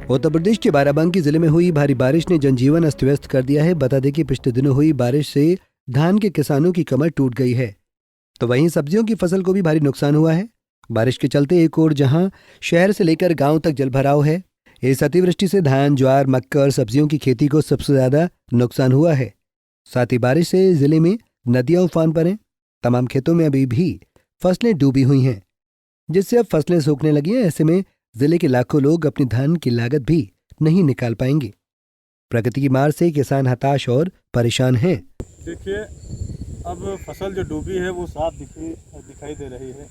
उत्तर प्रदेश के बाराबंकी जिले में हुई भारी बारिश ने जनजीवन अस्त व्यस्त कर दिया है। बता दें कि पिछले दिनों हुई बारिश से धान के किसानों की कमर टूट गई है, तो वहीं सब्जियों की फसल को भी भारी नुकसान हुआ है। बारिश के चलते एक ओर जहां शहर से लेकर गांव तक जलभराव है, इस अतिवृष्टि से धान, ज्वार, मक्का और सब्जियों की खेती को सबसे ज्यादा नुकसान हुआ है। साथ ही बारिश से जिले में नदियां उफान पर हैं। तमाम खेतों में अभी भी फसलें डूबी हुई हैं, जिससे अब फसलें सूखने लगी हैं। ऐसे में जिले के लाखों लोग अपनी धान की लागत भी नहीं निकाल पाएंगे। प्रकृति की मार से किसान हताश और परेशान हैं। देखिए, अब फसल जो डूबी है वो साफ दिखाई दे रही है।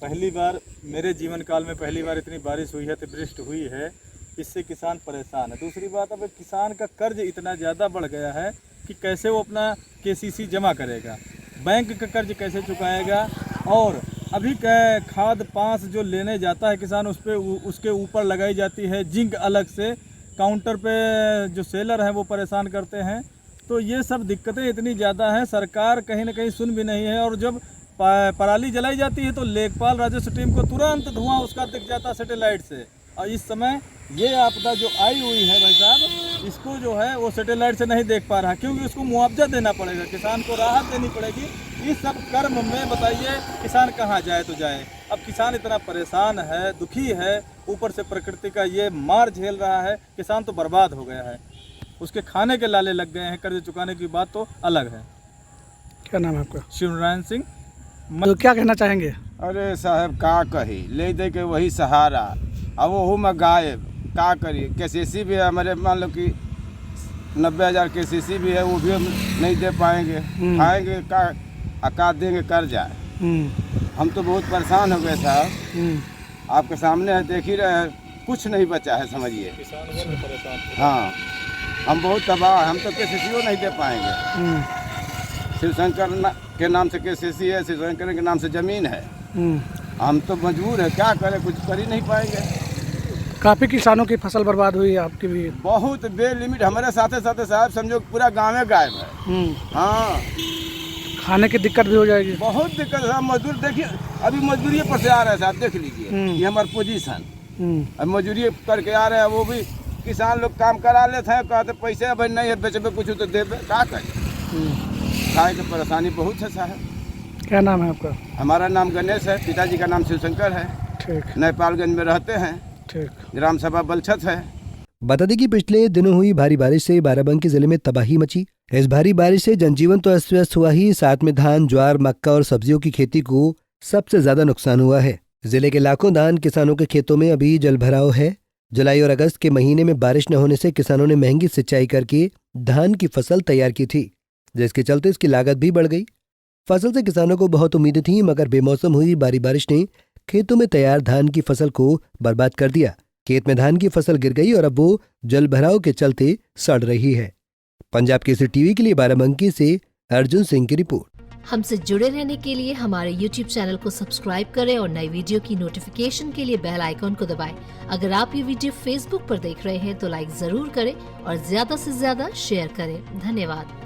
पहली बार मेरे जीवन काल में पहली बार इतनी बारिश हुई है, अतिवृष्टि हुई है, इससे किसान परेशान है। दूसरी बात, अब किसान का कर्ज इतना ज़्यादा बढ़ गया है कि कैसे वो अपना केसीसी जमा करेगा, बैंक का कर्ज कैसे चुकाएगा, और अभी खाद पास जो लेने जाता है किसान उसके ऊपर लगाई जाती है जिंक अलग से, काउंटर पे जो सेलर हैं वो परेशान करते हैं। तो ये सब दिक्कतें इतनी ज़्यादा हैं, सरकार कहीं ना कहीं सुन भी नहीं है। और जब पराली जलाई जाती है तो लेखपाल राजस्व टीम को तुरंत धुआं उसका दिख जाता है सैटेलाइट से। और इस समय ये आपदा जो आई हुई है भाई साहब, इसको जो है वो सैटेलाइट से नहीं देख पा रहा, क्योंकि उसको मुआवजा देना पड़ेगा, किसान को राहत देनी पड़ेगी। इस सब कर्म में बताइए किसान कहाँ जाए तो जाए। अब किसान इतना परेशान है, दुखी है, ऊपर से प्रकृति का ये मार झेल रहा है। किसान तो बर्बाद हो गया है, उसके खाने के लाले लग गए हैं। कर्ज चुकाने की बात तो अलग है। क्या नाम है आपका? शिवनारायण सिंह। तो क्या कहना चाहेंगे? अरे साहब का कही, ले दे के वही सहारा, अब वो में गायब का करिए। केसीसी भी है हमारे, मान लो कि 90,000 केसीसी भी है, वो भी हम नहीं दे पाएंगे। खाएंगे का देंगे कर्जा। हम तो बहुत परेशान हो गए साहब। आपके सामने है, देख ही रहे हैं, कुछ नहीं बचा है, समझिए। हाँ, हम बहुत तबाह, हम तो केसीसी नहीं दे पाएंगे। शिवशंकर के नाम से केसीसी है, शिवशंकर के नाम से ज़मीन है। हम तो मजबूर है, क्या करें, कुछ कर ही नहीं पाएंगे। काफ़ी किसानों की फसल बर्बाद हुई है, आपकी भी? बहुत बेलिमिट, हमारे साथ साहब समझो पूरा गाँव में गायब है। हाँ, खाने की दिक्कत भी हो जाएगी। बहुत दिक्कत है। मजदूर देखिए, अभी मजदूरी पर से आ रहे हैं साहब, देख लीजिए ये हमारी पोजीशन। अब मजदूरी करके आ रहे हैं, वो भी किसान लोग काम करा लेते हैं, कहते पैसे अब नहीं है, बेचबे कुछ तो देवे, क्या करें। खाए की परेशानी बहुत है साहब। क्या नाम है आपका? हमारा नाम गणेश है, पिताजी का नाम शिवशंकर है। ठीक। नेपालगंज में रहते हैं। ठीक। ग्राम सभा बलछत है। बता दें कि पिछले दिनों हुई भारी बारिश से बाराबंकी जिले में तबाही मची। इस भारी बारिश से जनजीवन तो अस्त व्यस्त हुआ ही, साथ में धान, ज्वार, मक्का और सब्जियों की खेती को सबसे ज्यादा नुकसान हुआ है। जिले के लाखों धान किसानों के खेतों में अभी जलभराव है। जुलाई और अगस्त के महीने में बारिश न होने से किसानों ने महंगी सिंचाई करके धान की फसल तैयार की थी, जिसके चलते इसकी लागत भी बढ़ गई। फसल से किसानों को बहुत उम्मीदें थी, मगर बेमौसम हुई भारी बारिश ने खेतों में तैयार धान की फसल को बर्बाद कर दिया। खेत में धान की फसल गिर गई और अब वो जलभराव के चलते सड़ रही है। पंजाब केसरी टीवी के लिए बाराबंकी से अर्जुन सिंह की रिपोर्ट। हमसे जुड़े रहने के लिए हमारे YouTube चैनल को सब्सक्राइब करें और नई वीडियो की नोटिफिकेशन के लिए बेल आइकॉन को दबाएं। अगर आप ये वीडियो Facebook पर देख रहे हैं तो लाइक जरूर करें और ज्यादा से ज्यादा शेयर करें। धन्यवाद।